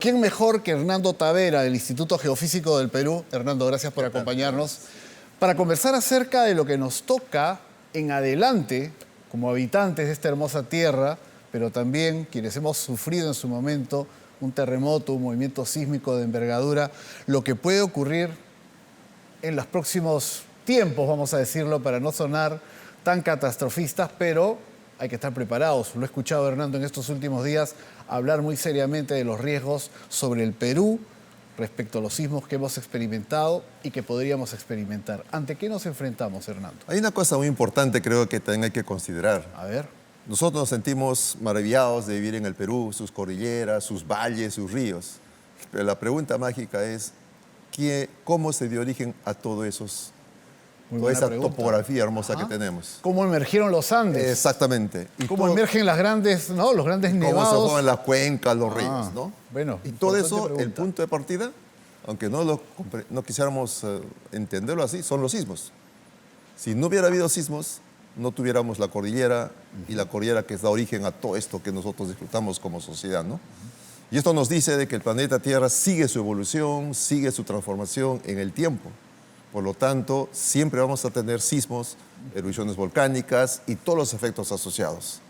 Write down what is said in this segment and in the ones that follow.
¿Quién mejor que Hernando Tavera, del Instituto Geofísico del Perú? Hernando, gracias por acompañarnos. Para conversar acerca de lo que nos toca en adelante, como habitantes de esta hermosa tierra, pero también quienes hemos sufrido en su momento un terremoto, un movimiento sísmico de envergadura, lo que puede ocurrir en los próximos tiempos, vamos a decirlo, para no sonar tan catastrofistas, pero hay que estar preparados. Lo he escuchado, Hernando, en estos últimos días hablar muy seriamente de los riesgos sobre el Perú respecto a los sismos que hemos experimentado y que podríamos experimentar. ¿Ante qué nos enfrentamos, Hernando? Hay una cosa muy importante, creo que también hay que considerar. A ver. Nosotros nos sentimos maravillados de vivir en el Perú, sus cordilleras, sus valles, sus ríos. Pero la pregunta mágica es, ¿cómo se dio origen a toda esa topografía hermosa que tenemos? ¿Cómo emergieron los Andes? Exactamente. Y ¿cómo emergen los grandes nevados? ¿Cómo se forman las cuencas, los ríos, ¿no? Bueno, y todo eso, pregunta. El punto de partida, aunque no quisiéramos entenderlo así, son los sismos. Si no hubiera habido sismos, no tuviéramos la cordillera y la cordillera que da origen a todo esto que nosotros disfrutamos como sociedad, ¿no? Y esto nos dice de que el planeta Tierra sigue su evolución, sigue su transformación en el tiempo. Por lo tanto, siempre vamos a tener sismos, erupciones volcánicas y todos los efectos asociados.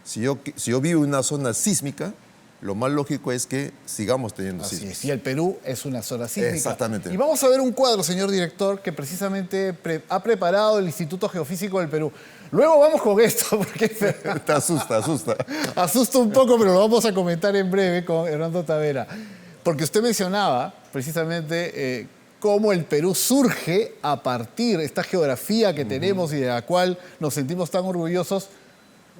Si yo vivo en una zona sísmica, lo más lógico es que sigamos teniendo sismos. Así es, y el Perú es una zona sísmica. Exactamente. Y vamos a ver un cuadro, señor director, que precisamente ha preparado el Instituto Geofísico del Perú. Luego vamos con esto, porque Te asusta. Asusta un poco, pero lo vamos a comentar en breve con Hernando Tavera. Porque usted mencionaba precisamente cómo el Perú surge a partir de esta geografía que tenemos y de la cual nos sentimos tan orgullosos,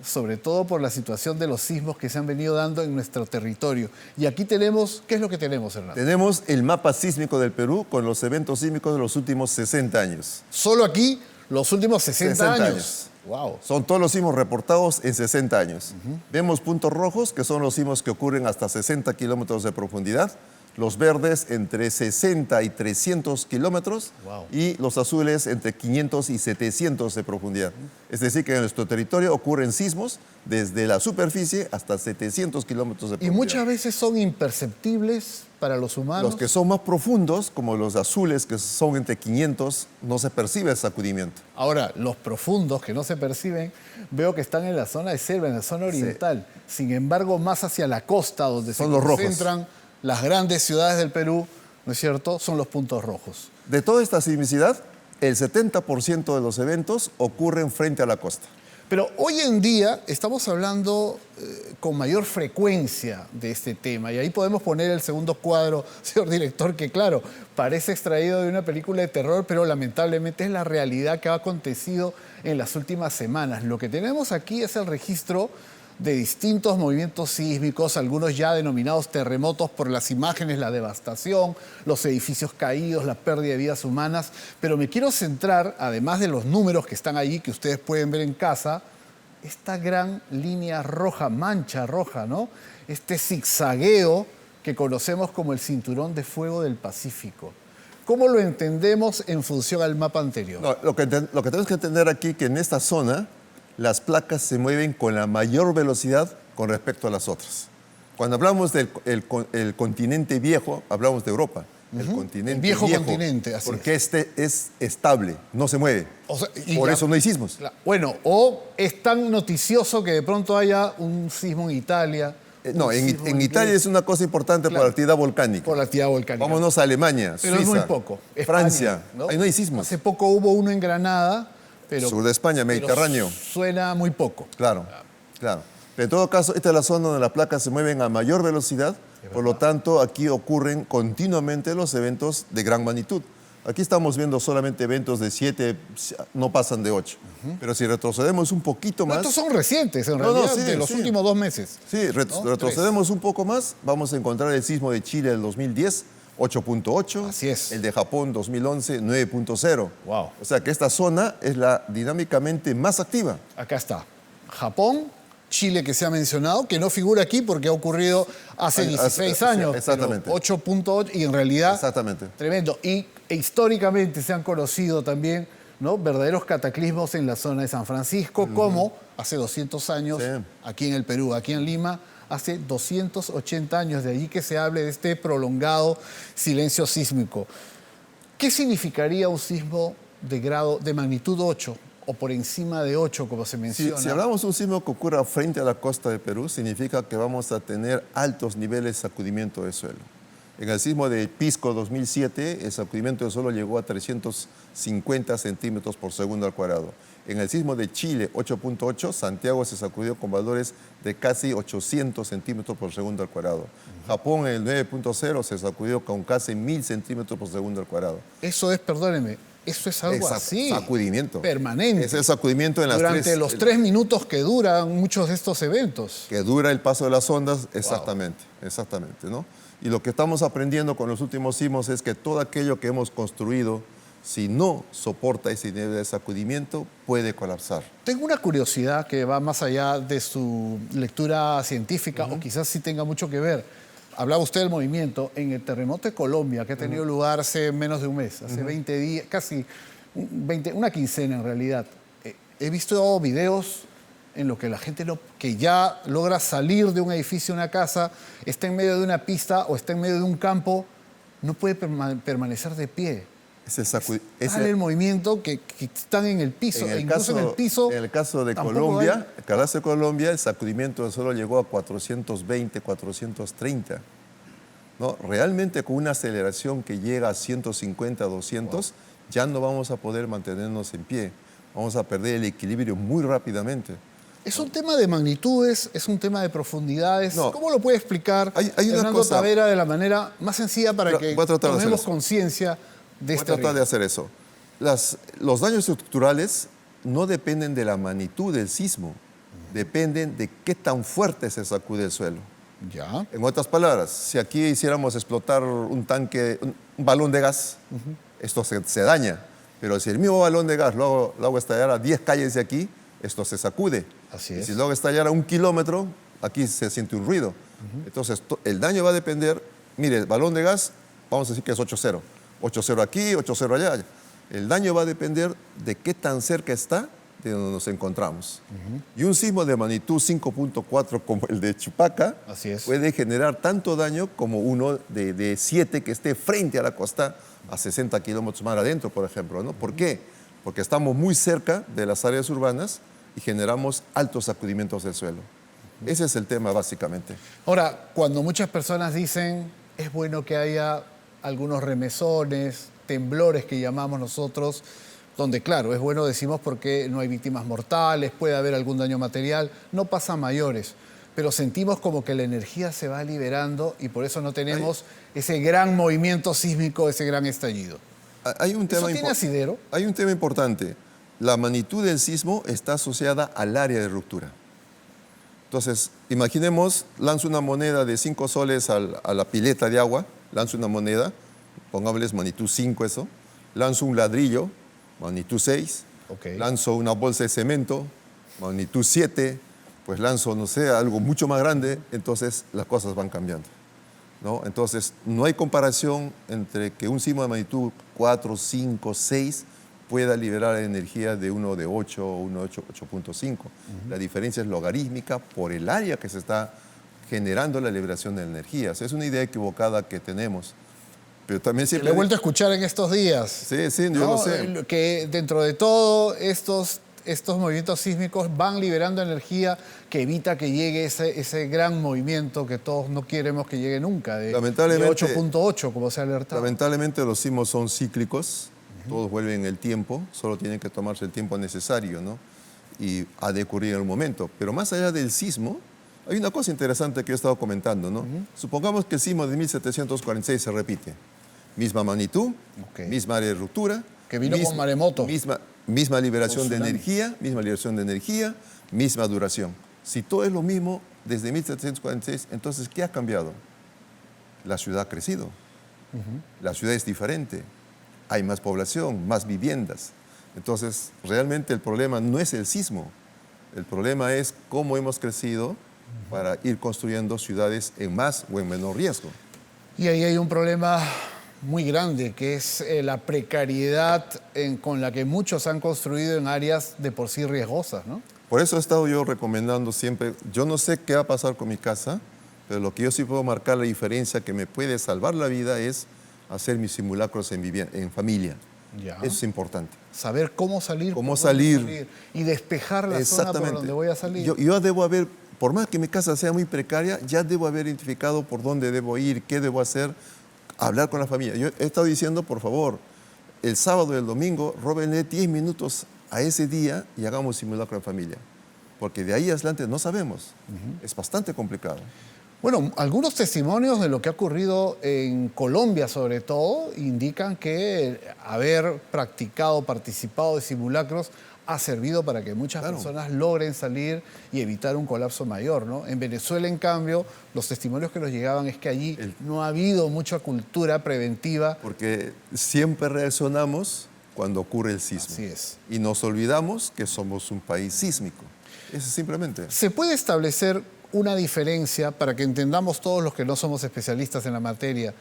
sobre todo por la situación de los sismos que se han venido dando en nuestro territorio. Y aquí tenemos, ¿qué es lo que tenemos, Hernando? Tenemos el mapa sísmico del Perú con los eventos sísmicos de los últimos 60 años. Solo aquí, los últimos 60 años. Wow. Son todos los sismos reportados en 60 años. Vemos puntos rojos, que son los sismos que ocurren hasta 60 kilómetros de profundidad. Los verdes entre 60 y 300 kilómetros y los azules entre 500 y 700 de profundidad. Es decir, que en nuestro territorio ocurren sismos desde la superficie hasta 700 kilómetros de profundidad. Y muchas veces son imperceptibles para los humanos. Los que son más profundos, como los azules, que son entre 500, no se percibe el sacudimiento. Ahora, los profundos, que no se perciben, veo que están en la zona de selva, en la zona oriental. Sí. Sin embargo, más hacia la costa, donde se concentran las grandes ciudades del Perú, ¿no es cierto?, son los puntos rojos. De toda esta sismicidad, el 70% de los eventos ocurren frente a la costa. Pero hoy en día estamos hablando con mayor frecuencia de este tema. Y ahí podemos poner el segundo cuadro, señor director, que claro, parece extraído de una película de terror, pero lamentablemente es la realidad que ha acontecido en las últimas semanas. Lo que tenemos aquí es el registro de distintos movimientos sísmicos, algunos ya denominados terremotos por las imágenes, la devastación, los edificios caídos, la pérdida de vidas humanas. Pero me quiero centrar, además de los números que están allí, que ustedes pueden ver en casa, esta gran línea roja, mancha roja, ¿no? Este zigzagueo que conocemos como el cinturón de fuego del Pacífico. ¿Cómo lo entendemos en función al mapa anterior? No, lo que tenemos que entender aquí es que en esta zona las placas se mueven con la mayor velocidad con respecto a las otras. Cuando hablamos del continente viejo, hablamos de Europa. El continente viejo continente, así porque este es estable, no se mueve. O sea, por eso no hay sismos. Bueno, o es tan noticioso que de pronto haya un sismo en Italia. No, en Italia es una cosa importante por la actividad volcánica. Por la actividad volcánica. Vámonos a Alemania, pero Suiza, es muy poco. España, Francia, ¿no? Ahí no hay sismos. Hace poco hubo uno en Granada. Pero, sur de España, Mediterráneo. Suena muy poco. Claro. Pero en todo caso, esta es la zona donde las placas se mueven a mayor velocidad, por lo tanto, aquí ocurren continuamente los eventos de gran magnitud. Aquí estamos viendo solamente eventos de 7, no pasan de 8. Pero si retrocedemos un poquito más... Estos son recientes, en realidad, de los últimos 2 meses. Sí, retrocedemos un poco más, vamos a encontrar el sismo de Chile del 2010, 8.8. Así es. El de Japón, 2011, 9.0. Wow. O sea que esta zona es la dinámicamente más activa. Acá está. Japón, Chile, que se ha mencionado, que no figura aquí porque ha ocurrido hace 16 años. Exactamente. 8.8 y en realidad... Exactamente. Tremendo. Y históricamente se han conocido también, ¿no?, verdaderos cataclismos en la zona de San Francisco, como hace 200 años aquí en el Perú, aquí en Lima, hace 280 años. De allí que se hable de este prolongado silencio sísmico. ¿Qué significaría un sismo de magnitud 8 o por encima de 8, como se menciona? Si hablamos de un sismo que ocurra frente a la costa de Perú, significa que vamos a tener altos niveles de sacudimiento del suelo. En el sismo de Pisco 2007, el sacudimiento del suelo llegó a 350 centímetros por segundo al cuadrado. En el sismo de Chile 8.8, Santiago se sacudió con valores de casi 800 centímetros por segundo al cuadrado. Japón en el 9.0 se sacudió con casi 1000 centímetros por segundo al cuadrado. Eso es, perdóneme, eso es algo así. Sacudimiento. Permanente. Es el sacudimiento en las Durante los 3 minutos que duran muchos de estos eventos. Que dura el paso de las ondas, exactamente, exactamente, ¿no? Y lo que estamos aprendiendo con los últimos sismos es que todo aquello que hemos construido, si no soporta ese nivel de sacudimiento, puede colapsar. Tengo una curiosidad que va más allá de su lectura científica o quizás sí tenga mucho que ver. Hablaba usted del movimiento. En el terremoto de Colombia, que ha tenido lugar hace menos de un mes, hace 20 días, casi una quincena en realidad, he visto videos en los que la gente que ya logra salir de un edificio, una casa, está en medio de una pista o está en medio de un campo, no puede permanecer de pie. El movimiento que están en el piso, incluso en el piso. En el caso de Colombia, el sacudimiento solo llegó a 420, 430. ¿No? Realmente con una aceleración que llega a 150, 200, ya no vamos a poder mantenernos en pie. Vamos a perder el equilibrio muy rápidamente. ¿Es un tema de magnitudes? ¿Es un tema de profundidades? No. ¿Cómo lo puede explicar Hernando Tavera de la manera más sencilla para que tomemos conciencia de este Voy a tratar de hacer eso. Los daños estructurales no dependen de la magnitud del sismo, dependen de qué tan fuerte se sacude el suelo. Ya. En otras palabras, si aquí hiciéramos explotar un balón de gas, esto se daña. Pero si el mismo balón de gas lo hago estallar a 10 calles de aquí, esto se sacude. Así y es. si lo hago estallar a 1 kilómetro, aquí se siente un ruido. Entonces, el daño va a depender. Mire, el balón de gas, vamos a decir que es 8-0. 8-0 aquí, 8-0 allá. El daño va a depender de qué tan cerca está de donde nos encontramos. Y un sismo de magnitud 5.4 como el de Chupaca puede generar tanto daño como uno de 7 que esté frente a la costa a 60 kilómetros más adentro, por ejemplo, ¿no? ¿Por qué? Porque estamos muy cerca de las áreas urbanas y generamos altos sacudimientos del suelo. Ese es el tema, básicamente. Ahora, cuando muchas personas dicen es bueno que haya algunos remesones, temblores que llamamos nosotros, donde claro, es bueno decimos porque no hay víctimas mortales, puede haber algún daño material, no pasa a mayores, pero sentimos como que la energía se va liberando y por eso no tenemos ese gran movimiento sísmico, ese gran estallido. ¿Eso tiene asidero? Hay un tema importante. La magnitud del sismo está asociada al área de ruptura. Entonces, imaginemos, lanzo una moneda de 5 soles a la pileta de agua, lanzo una moneda, pongámosles magnitud 5 eso, lanzo un ladrillo, magnitud 6, lanzo una bolsa de cemento, magnitud 7, pues lanzo, no sé, algo mucho más grande, entonces las cosas van cambiando, ¿no? Entonces, no hay comparación entre que un sismo de magnitud 4, 5, 6 pueda liberar energía de uno de 8 o uno de 8.5. La diferencia es logarítmica por el área que se está generando la liberación de energías. Es una idea equivocada que tenemos. Pero también siempre... Le he vuelto a escuchar en estos días. Sí, sí, yo lo sé. Que dentro de todo estos movimientos sísmicos van liberando energía que evita que llegue ese gran movimiento que todos no queremos que llegue nunca, de 8.8, como se ha alertado. Lamentablemente los sismos son cíclicos, todos vuelven en el tiempo, solo tienen que tomarse el tiempo necesario, ¿no? Y ha de ocurrir en el momento. Pero más allá del sismo, hay una cosa interesante que yo he estado comentando, ¿no? Supongamos que el sismo de 1746 se repite. Misma magnitud, misma área de ruptura. Que vino con maremoto. Misma liberación de energía, misma duración. Si todo es lo mismo desde 1746, entonces, ¿qué ha cambiado? La ciudad ha crecido. La ciudad es diferente. Hay más población, más viviendas. Entonces, realmente el problema no es el sismo. El problema es cómo hemos crecido para ir construyendo ciudades en más o en menor riesgo. Y ahí hay un problema muy grande, que es la precariedad con la que muchos han construido en áreas de por sí riesgosas, ¿no? Por eso he estado yo recomendando siempre, yo no sé qué va a pasar con mi casa, pero lo que yo sí puedo marcar la diferencia que me puede salvar la vida es hacer mis simulacros en familia. Ya. Eso es importante. Saber cómo salir, Cómo por dónde salir. y despejar la zona por donde voy a salir. Yo debo haber, por más que mi casa sea muy precaria, ya debo haber identificado por dónde debo ir, qué debo hacer, hablar con la familia. Yo he estado diciendo, por favor, el sábado y el domingo, róbenle 10 minutos a ese día y hagamos simulacro en familia. Porque de ahí adelante no sabemos. Es bastante complicado. Bueno, algunos testimonios de lo que ha ocurrido en Colombia, sobre todo, indican que haber practicado, participado de simulacros ha servido para que muchas personas logren salir y evitar un colapso mayor, ¿no? En Venezuela, en cambio, los testimonios que nos llegaban es que allí no ha habido mucha cultura preventiva. Porque siempre reaccionamos cuando ocurre el sismo. Así es. Y nos olvidamos que somos un país sísmico. Eso simplemente. ¿Se puede establecer una diferencia para que entendamos todos los que no somos especialistas en la materia?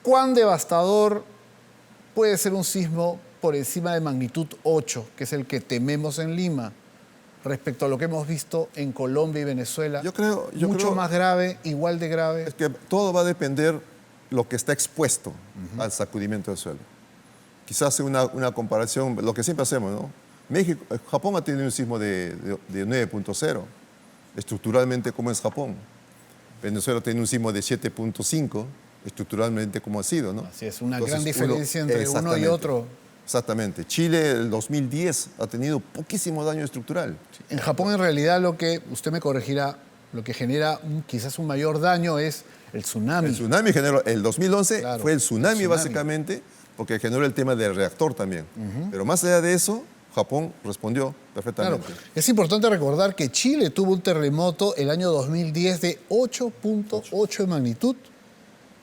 ¿Cuán devastador puede ser un sismo por encima de magnitud 8, que es el que tememos en Lima, respecto a lo que hemos visto en Colombia y Venezuela? Yo creo más grave, igual de grave. Es que todo va a depender lo que está expuesto al sacudimiento del suelo. Quizás una comparación, lo que siempre hacemos, ¿no? Japón ha tenido un sismo de 9.0, estructuralmente como es Japón. Venezuela tiene un sismo de 7.5, estructuralmente como ha sido, ¿no? Así es, una gran diferencia entre uno y otro. Exactamente. Chile, el 2010, ha tenido poquísimo daño estructural. En Japón, en realidad, lo que, usted me corregirá, lo que genera quizás un mayor daño es el tsunami. El tsunami generó, el 2011 fue el tsunami básicamente, porque generó el tema del reactor también. Pero más allá de eso, Japón respondió perfectamente. Claro. Es importante recordar que Chile tuvo un terremoto el año 2010 de 8.8 de magnitud,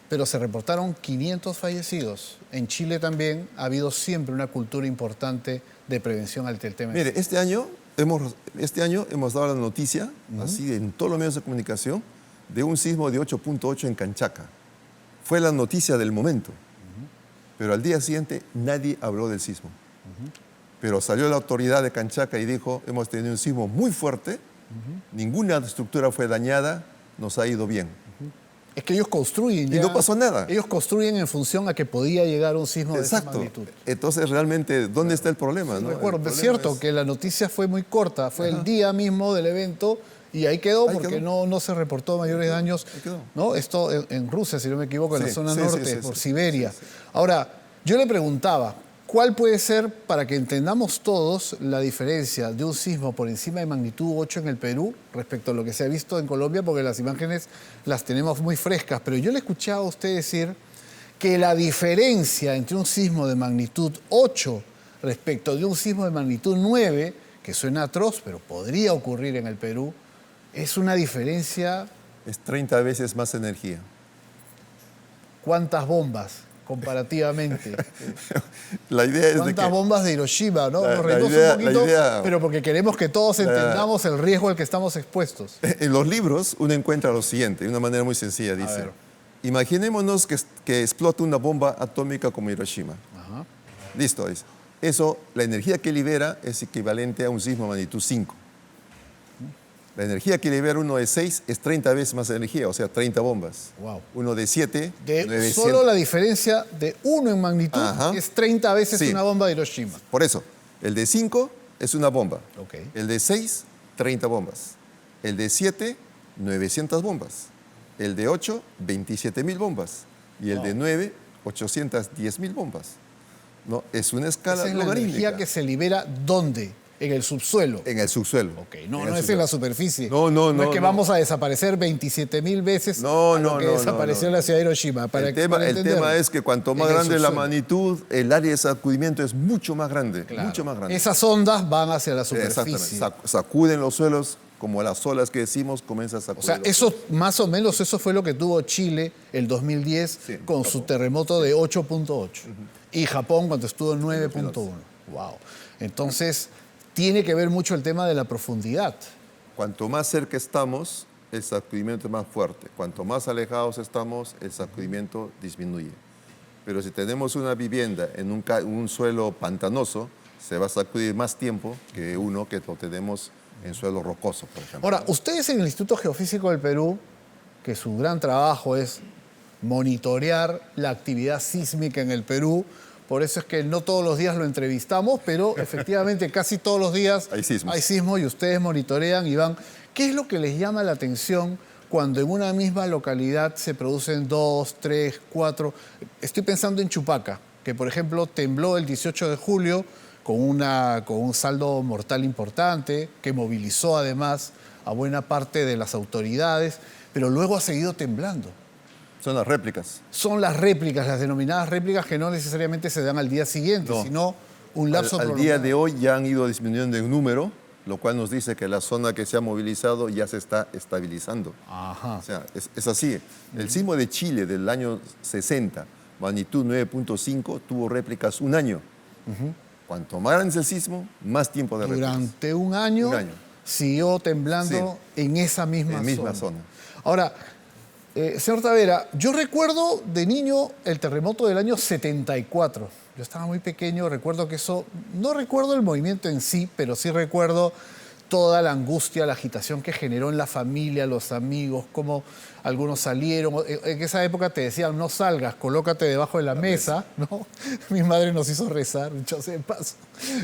pero se reportaron 500 fallecidos. En Chile también ha habido siempre una cultura importante de prevención ante el tema. Mire, este año hemos dado la noticia, así en todos los medios de comunicación, de un sismo de 8.8 en Canchaca. Fue la noticia del momento. Pero al día siguiente nadie habló del sismo. Pero salió la autoridad de Canchaca y dijo, hemos tenido un sismo muy fuerte, ninguna estructura fue dañada, nos ha ido bien. Es que ellos construyen ya. Y no pasó nada. Ellos construyen en función a que podía llegar un sismo de esa magnitud. Entonces, realmente, ¿dónde está el problema? Sí, ¿no? recuerdo, es cierto que la noticia fue muy corta, fue el día mismo del evento y ahí quedó porque no se reportó mayores daños. ¿No? Esto en Rusia, si no me equivoco, en la zona norte, por Siberia. Ahora, yo le preguntaba, ¿cuál puede ser, para que entendamos todos, la diferencia de un sismo por encima de magnitud 8 en el Perú respecto a lo que se ha visto en Colombia? Porque las imágenes las tenemos muy frescas, pero yo le escuchaba a usted decir que la diferencia entre un sismo de magnitud 8 respecto de un sismo de magnitud 9, que suena atroz, pero podría ocurrir en el Perú, es una diferencia... Es 30 veces más energía. ¿Cuántas bombas? Comparativamente. La idea es ¿Cuántas bombas de Hiroshima, no? Nos la reímos idea, un poquito, pero porque queremos que todos entendamos el riesgo al que estamos expuestos. En los libros uno encuentra lo siguiente, de una manera muy sencilla, dice, imaginémonos que explota una bomba atómica como Hiroshima. Listo, dice. Eso, la energía que libera es equivalente a un sismo de magnitud 5. La energía que libera uno de 6 es 30 veces más energía, o sea, 30 bombas. Wow. Uno de 7, solo la diferencia de 1 en magnitud es 30 veces una bomba de Hiroshima. Por eso, el de 5 es una bomba. El de 6, 30 bombas. El de 7, 900 bombas. El de 8, 27.000 bombas. Y el de 9, 810.000 bombas. ¿No? Es una escala Esa es logarítmica. La energía que se libera, ¿dónde? En el subsuelo. En el subsuelo. No es en la superficie. No es que vamos a desaparecer 27.000 veces lo que desapareció en la ciudad de Hiroshima. El tema es que cuanto más grande la magnitud, el área de sacudimiento es mucho más grande. Mucho más grande. Esas ondas van hacia la superficie. Exactamente. Sacuden los suelos, como las olas que decimos, comienza a sacudir. O sea, eso, más o menos, eso fue lo que tuvo Chile el 2010 con su terremoto de 8.8. Y Japón cuando estuvo en 9.1. Wow. Entonces... tiene que ver mucho el tema de la profundidad. Cuanto más cerca estamos, el sacudimiento es más fuerte. Cuanto más alejados estamos, el sacudimiento disminuye. Pero si tenemos una vivienda en un suelo pantanoso, se va a sacudir más tiempo que uno que lo tenemos en suelo rocoso, por ejemplo. Ahora, ustedes en el Instituto Geofísico del Perú, que su gran trabajo es monitorear la actividad sísmica en el Perú, por eso es que no todos los días lo entrevistamos, pero efectivamente casi todos los días hay sismo y ustedes monitorean y van. ¿Qué es lo que les llama la atención cuando en una misma localidad se producen 2, 3, 4? Estoy pensando en Chupaca, que por ejemplo tembló el 18 de julio con un saldo mortal importante, que movilizó además a buena parte de las autoridades, pero luego ha seguido temblando. Son las réplicas. Son las réplicas, las denominadas réplicas, que no necesariamente se dan al día siguiente, No. sino un lapso Al prolongado. día de hoy ya han ido disminuyendo en número, lo cual nos dice que la zona que se ha movilizado ya se está estabilizando. Ajá. O sea, es así. El sismo de Chile del año 60, magnitud 9.5, tuvo réplicas un año. Cuanto más grande es el sismo, más tiempo de réplicas. Durante un año siguió temblando en esa misma zona. Ahora, señor Tavera, yo recuerdo de niño el terremoto del año 74. Yo estaba muy pequeño, recuerdo que eso, no recuerdo el movimiento en sí, pero sí recuerdo toda la angustia, la agitación que generó en la familia, los amigos, cómo algunos salieron. En esa época te decían, no salgas, colócate debajo de la mesa, ¿no? Mi madre nos hizo rezar, dicho sea de paso.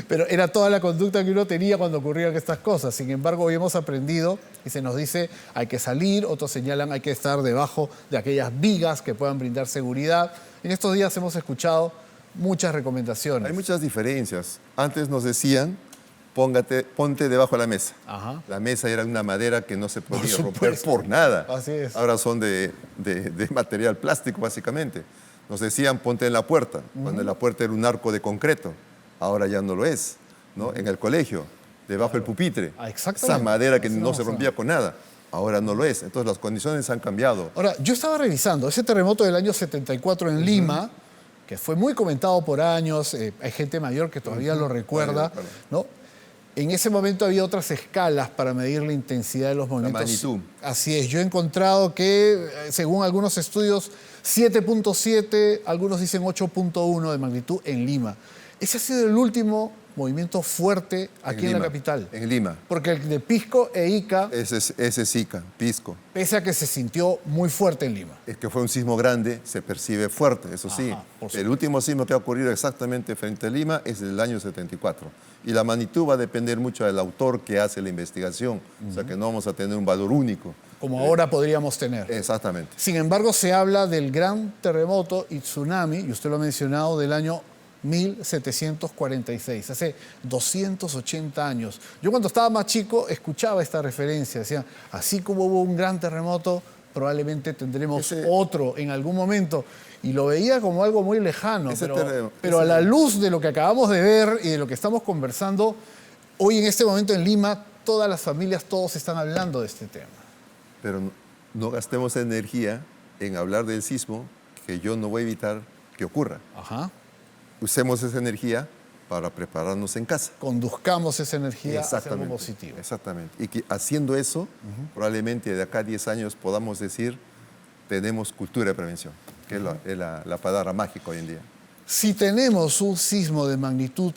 Pero era toda la conducta que uno tenía cuando ocurrían estas cosas. Sin embargo, hoy hemos aprendido y se nos dice, hay que salir, otros señalan, hay que estar debajo de aquellas vigas que puedan brindar seguridad. En estos días hemos escuchado muchas recomendaciones. Hay muchas diferencias. Antes nos decían, ponte debajo de la mesa. Ajá. La mesa era una madera que no se podía romper supuesto. por nada. Así es. Ahora son de material plástico, básicamente. Nos decían, ponte en la puerta, cuando la puerta era un arco de concreto. Ahora ya no lo es, ¿no? En el colegio, debajo del pupitre. Exactamente. Esa madera que Así no se rompía con nada. Ahora no lo es. Entonces las condiciones han cambiado. Ahora, yo estaba revisando ese terremoto del año 74 en Lima, que fue muy comentado por años, hay gente mayor que todavía lo recuerda, ¿no? En ese momento había otras escalas para medir la intensidad de los movimientos. La magnitud. Así es, yo he encontrado que, según algunos estudios, 7.7, algunos dicen 8.1 de magnitud en Lima. Ese ha sido el último movimiento fuerte aquí en la capital. En Lima. Porque el de Pisco e Ica, Ese es Ica, Pisco. pese a que se sintió muy fuerte en Lima. Es que fue un sismo grande, se percibe fuerte, eso sí. El último sismo que ha ocurrido exactamente frente a Lima es del año 74. Y la magnitud va a depender mucho del autor que hace la investigación. O sea que no vamos a tener un valor único. Como ahora podríamos tener. Exactamente. Sin embargo, se habla del gran terremoto y tsunami, y usted lo ha mencionado, del año 1746, hace 280 años. Yo cuando estaba más chico escuchaba esta referencia, decían, así como hubo un gran terremoto, probablemente tendremos otro en algún momento. Y lo veía como algo muy lejano, pero a la luz de lo que acabamos de ver y de lo que estamos conversando, hoy en este momento en Lima, todas las familias, todos están hablando de este tema. Pero no gastemos energía en hablar del sismo, que yo no voy a evitar que ocurra. Ajá. Usemos esa energía para prepararnos en casa. Conduzcamos esa energía hacia algo positivo. Exactamente. Y que haciendo eso, probablemente de acá a 10 años podamos decir, tenemos cultura de prevención, que es la palabra mágica hoy en día. Si tenemos un sismo de magnitud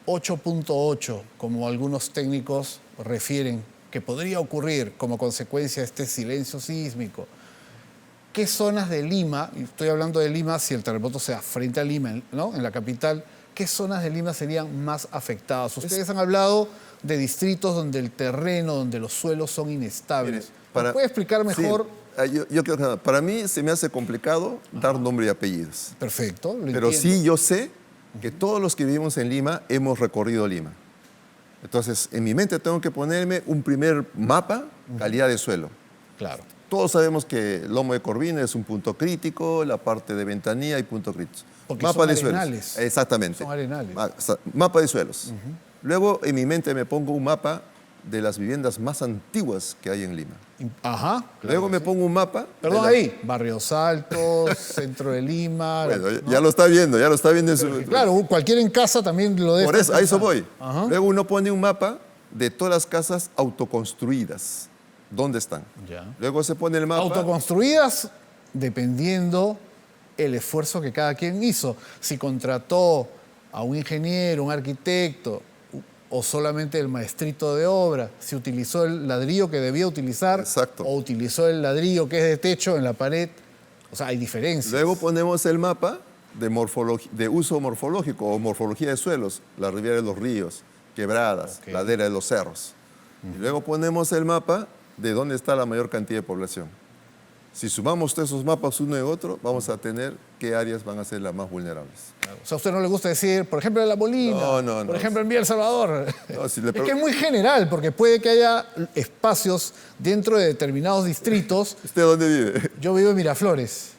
8.8, como algunos técnicos refieren, que podría ocurrir como consecuencia de este silencio sísmico, ¿qué zonas de Lima, y estoy hablando de Lima si el terremoto sea frente a Lima, ¿no? En la capital, qué zonas de Lima serían más afectadas? Ustedes han hablado de distritos donde el terreno, donde los suelos son inestables. ¿Me puede explicar mejor? Sí, yo creo que para mí se me hace complicado dar nombre y apellidos. Perfecto, lo Pero entiendo. sí yo sé que todos los que vivimos en Lima hemos recorrido Lima. Entonces, en mi mente tengo que ponerme un primer mapa, calidad de suelo. Claro. Todos sabemos que el lomo de Corvina es un punto crítico, la parte de Ventanilla hay puntos críticos. Porque Mapa son de arenales. suelos. Exactamente. Son arenales. Mapa de suelos. Luego, en mi mente me pongo un mapa de las viviendas más antiguas que hay en Lima. Ajá. Luego me pongo un mapa. Perdón, ahí. Barrios Altos, centro de Lima. Bueno, ¿no? Ya lo está viendo en su... Claro, cualquiera en casa también lo debe. Por eso, a eso voy. Ajá. Luego uno pone un mapa de todas las casas autoconstruidas. ¿Dónde están? Ya. Luego se pone el mapa. Autoconstruidas dependiendo el esfuerzo que cada quien hizo. Si contrató a un ingeniero, un arquitecto, o solamente el maestrito de obra, si utilizó el ladrillo que debía utilizar Exacto. o utilizó el ladrillo que es de techo en la pared. O sea, hay diferencias. Luego ponemos el mapa de uso morfológico o morfología de suelos, la ribera de los ríos, quebradas, Ok. ladera de los cerros. Y luego ponemos el mapa de dónde está la mayor cantidad de población. Si sumamos todos esos mapas uno y otro, vamos a tener qué áreas van a ser las más vulnerables. O sea, a usted no le gusta decir, por ejemplo, en La Molina, No. por ejemplo, en Villa El Salvador. No, si le Es que es muy general, porque puede que haya espacios dentro de determinados distritos. ¿Usted dónde vive? Yo vivo en Miraflores,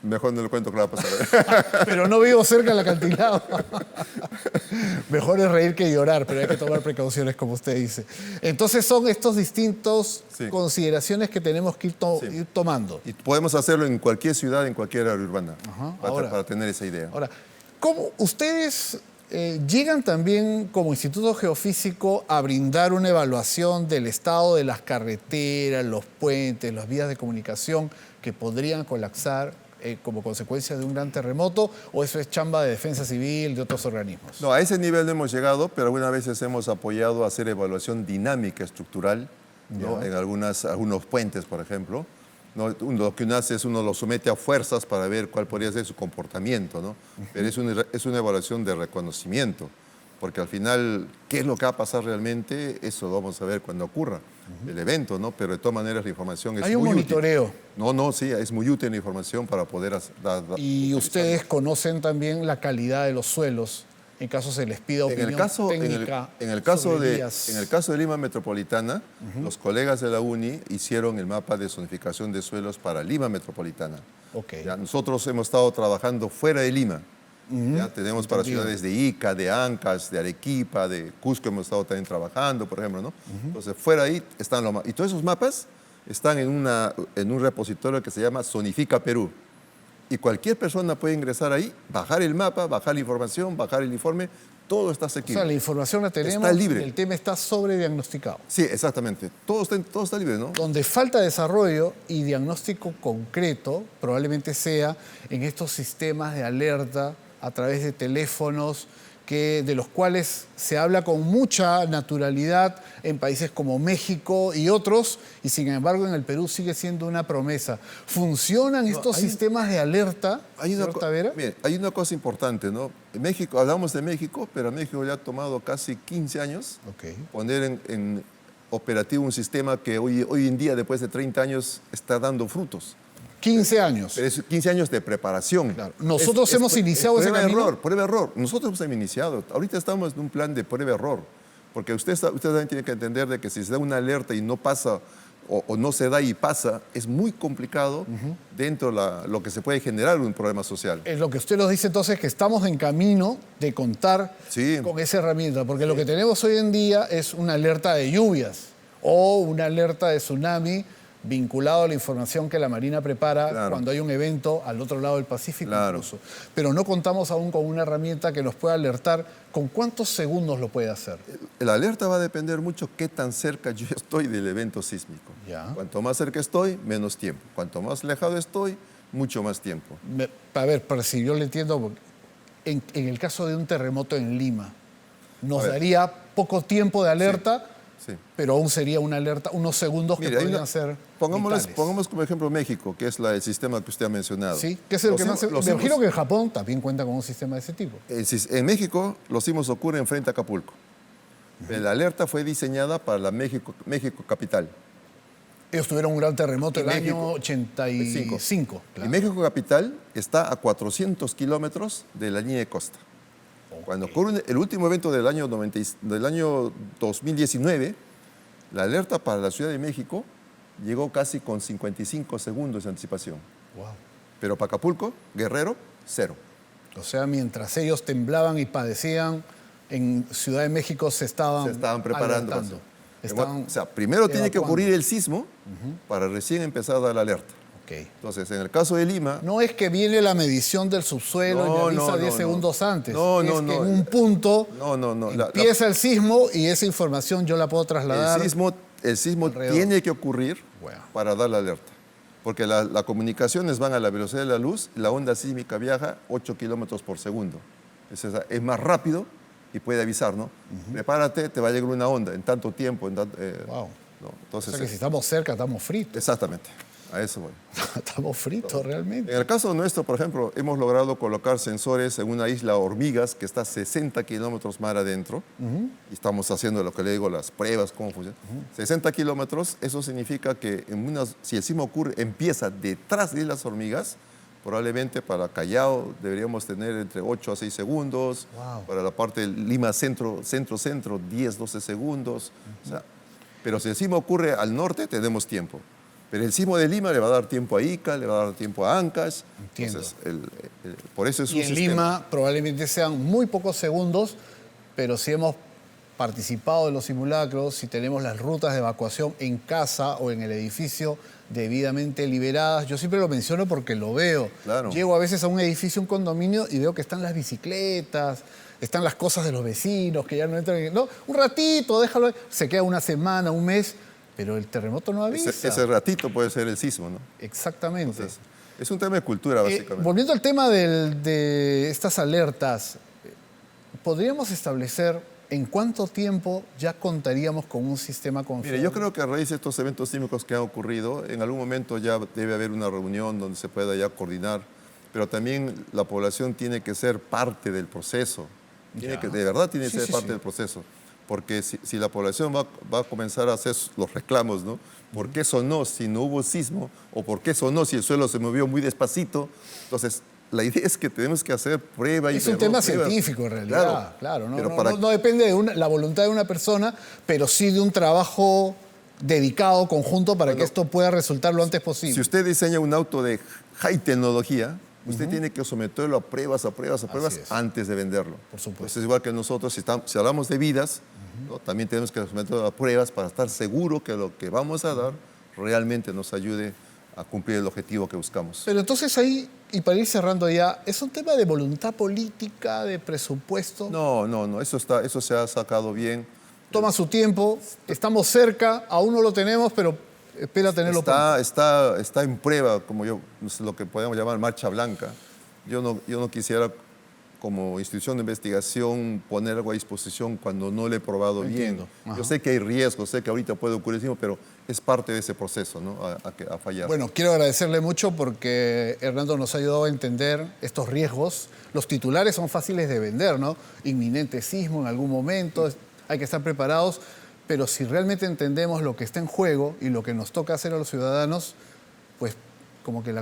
Mejor no le cuento qué va a pasar. pero no vivo cerca del acantilado. Mejor es reír que llorar, pero hay que tomar precauciones, como usted dice. Entonces son estos distintos Sí. consideraciones que tenemos que ir tomando. Y podemos hacerlo en cualquier ciudad, en cualquier área urbana, Ajá, para, ahora. para tener esa idea. Ahora, ¿cómo ustedes llegan también como Instituto Geofísico a brindar una evaluación del estado de las carreteras, los puentes, las vías de comunicación que podrían colapsar como consecuencia de un gran terremoto? ¿O eso es chamba de defensa civil, de otros organismos? No, a ese nivel no hemos llegado, pero algunas veces hemos apoyado a hacer evaluación dinámica estructural, ¿no? En algunos puentes, por ejemplo. ¿No? Lo que uno hace es uno lo somete a fuerzas para ver cuál podría ser su comportamiento, ¿no? Pero es una evaluación de reconocimiento, porque al final, ¿qué es lo que va a pasar realmente? Eso lo vamos a ver cuando ocurra el evento, ¿no? Pero de todas maneras la información es Hay un muy monitoreo. útil. Sí, es muy útil la información para poder Y ustedes conocen también la calidad de los suelos, en caso se les pida opinión técnica en el caso sobre de vías. en el caso de Lima Metropolitana, los colegas de la UNI hicieron el mapa de zonificación de suelos para Lima Metropolitana. Ok. Ya, nosotros hemos estado trabajando fuera de Lima. Ya tenemos para Entendido. ciudades de Ica, de Ancash, de Arequipa, de Cusco hemos estado también trabajando, por ejemplo, ¿no? Entonces, fuera ahí están los mapas. Y todos esos mapas están en un repositorio que se llama Zonifica Perú. Y cualquier persona puede ingresar ahí, bajar el mapa, bajar la información, bajar el informe, todo está O asequible. sea, la información la tenemos, Está libre. el tema está sobrediagnosticado. Sí, exactamente. Todo está libre, ¿no? Donde falta desarrollo y diagnóstico concreto probablemente sea en estos sistemas de alerta a través de teléfonos de los cuales se habla con mucha naturalidad en países como México y otros, y sin embargo en el Perú sigue siendo una promesa. ¿Funcionan estos sistemas de alerta, señor Tavera? Mire, hay una cosa importante, ¿no? En México, hablamos de México, pero México ya ha tomado casi 15 años Ok. poner en operativo un sistema que hoy en día, después de 30 años, está dando frutos. 15 años. Pero es 15 años de preparación. Claro. Nosotros hemos iniciado ese camino. Prueba-error. Nosotros hemos iniciado. Ahorita estamos en un plan de prueba-error. Porque usted también tiene que entender de que si se da una alerta y no pasa, o no se da y pasa, es muy complicado dentro de lo que se puede generar un problema social. Es lo que usted nos dice entonces, que estamos en camino de contar Sí. con esa herramienta, porque lo que tenemos hoy en día es una alerta de lluvias o una alerta de tsunami vinculado a la información que la Marina prepara Claro. cuando hay un evento al otro lado del Pacífico Claro. incluso. Pero no contamos aún con una herramienta que nos pueda alertar. ¿Con cuántos segundos lo puede hacer? La alerta va a depender mucho qué tan cerca yo estoy del evento sísmico. Ya. Cuanto más cerca estoy, menos tiempo. Cuanto más alejado estoy, mucho más tiempo. A ver, pero si yo le entiendo, en el caso de un terremoto en Lima, nos A ver. daría poco tiempo de alerta, Sí. pero aún sería una alerta, unos segundos que Mire, podrían ser vitales. pongamos como ejemplo México, que es el sistema que usted ha mencionado. Sí, que es el Los que más... sismos- los Me imagino sismos- que en Japón también cuenta con un sistema de ese tipo. En México, los sismos ocurren frente a Acapulco. La alerta fue diseñada para la México capital. Ellos tuvieron un gran terremoto Y el año México, 85. Y Claro. México capital está a 400 kilómetros de la línea de costa. Cuando ocurre el último evento del año 2019, la alerta para la Ciudad de México llegó casi con 55 segundos de anticipación. Wow. Pero para Acapulco, Guerrero, 0. O sea, mientras ellos temblaban y padecían, en Ciudad de México se estaban preparando. alertando. O sea, primero tiene que evacuando. ocurrir el sismo para recién empezar a dar la alerta. Ok. Entonces, en el caso de Lima, No es que viene la medición del subsuelo y me avisa 10 segundos antes. No, es no, que no. en un punto no. empieza el sismo y esa información yo la puedo trasladar. El sismo alrededor. tiene que ocurrir Wow. para dar la alerta. Porque las comunicaciones van a la velocidad de la luz y la onda sísmica viaja 8 kilómetros por segundo. Es más rápido y puede avisar, ¿no? Prepárate, te va a llegar una onda en tanto tiempo. Wow. ¿no? O Entonces, sea que si estamos cerca, estamos fritos. exactamente, a eso voy. Estamos fritos realmente. En el caso nuestro, por ejemplo, hemos logrado colocar sensores en una isla Hormigas que está 60 kilómetros mar adentro. Y estamos haciendo lo que le digo, las pruebas, cómo funciona. 60 kilómetros, eso significa que si el sismo empieza detrás de las hormigas, probablemente para Callao deberíamos tener entre 8 a 6 segundos. Wow. Para la parte de Lima centro, 10, 12 segundos. O sea, pero si el sismo ocurre al norte, tenemos tiempo. Pero el sismo de Lima le va a dar tiempo a Ica, le va a dar tiempo a Ancash. Entiendo. Entonces, por eso es Y un en sistema. Lima probablemente sean muy pocos segundos, pero si hemos participado en los simulacros, si tenemos las rutas de evacuación en casa o en el edificio debidamente liberadas, yo siempre lo menciono porque lo veo. Claro. Llego a veces a un edificio, un condominio, y veo que están las bicicletas, están las cosas de los vecinos, que ya no entran. No, un ratito, déjalo, se queda una semana, un mes, pero el terremoto no avisa. Ese ratito puede ser el sismo, ¿no? Exactamente. Entonces, es un tema de cultura, básicamente. Volviendo al tema de estas alertas, ¿podríamos establecer en cuánto tiempo ya contaríamos con un sistema confiable? Mire, yo creo que a raíz de estos eventos sísmicos que han ocurrido, en algún momento ya debe haber una reunión donde se pueda ya coordinar, pero también la población tiene que ser parte del proceso. De verdad tiene que ser parte del proceso. Porque si la población va a comenzar a hacer los reclamos, ¿no? ¿Por qué sonó si no hubo sismo? ¿O por qué sonó si el suelo se movió muy despacito? Entonces, la idea es que tenemos que hacer prueba y es un tema científico en realidad, claro. No depende de la voluntad de una persona, pero sí de un trabajo dedicado, conjunto, para que esto pueda resultar lo antes posible. Si usted diseña un auto de high tecnología, usted tiene que someterlo a pruebas antes de venderlo. Por supuesto. Pues es igual que nosotros, si hablamos de vidas, ¿no? También tenemos que someterlo a pruebas para estar seguro que lo que vamos a dar realmente nos ayude a cumplir el objetivo que buscamos. Pero entonces ahí, y para ir cerrando ya, ¿es un tema de voluntad política, de presupuesto? No, eso se ha sacado bien. Toma su tiempo, estamos cerca, aún no lo tenemos, pero espera tenerlo pronto. Está en prueba, como lo que podemos llamar marcha blanca. Yo no quisiera, como institución de investigación, poner algo a disposición cuando no lo he probado bien. Yo sé que hay riesgos, sé que ahorita puede ocurrir, pero es parte de ese proceso, ¿no? a fallar. Bueno, quiero agradecerle mucho porque Hernando nos ha ayudado a entender estos riesgos. Los titulares son fáciles de vender, ¿no? Inminente sismo en algún momento, hay que estar preparados, pero si realmente entendemos lo que está en juego y lo que nos toca hacer a los ciudadanos, pues como que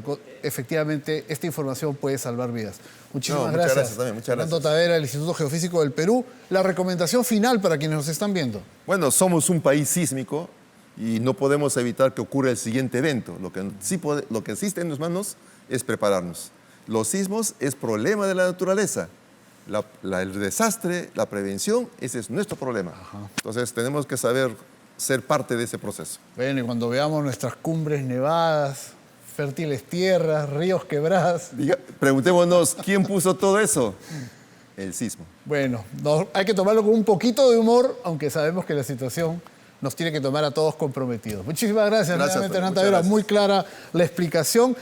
efectivamente esta información puede salvar vidas. Muchísimas gracias. Muchas gracias también, muchas gracias. Hernando Tavera, del Instituto Geofísico del Perú. La recomendación final para quienes nos están viendo. Bueno, somos un país sísmico y no podemos evitar que ocurra el siguiente evento. Lo que sí está en nuestras manos es prepararnos. Los sismos es problema de la naturaleza. El desastre, la prevención, ese es nuestro problema. Entonces tenemos que saber ser parte de ese proceso. Bueno, y cuando veamos nuestras cumbres nevadas, fértiles tierras, ríos quebradas. Preguntémonos, ¿quién puso todo eso? El sismo. Bueno, hay que tomarlo con un poquito de humor, aunque sabemos que la situación nos tiene que tomar a todos comprometidos. Muchísimas gracias nuevamente, Hernando Tavera. Muy clara la explicación.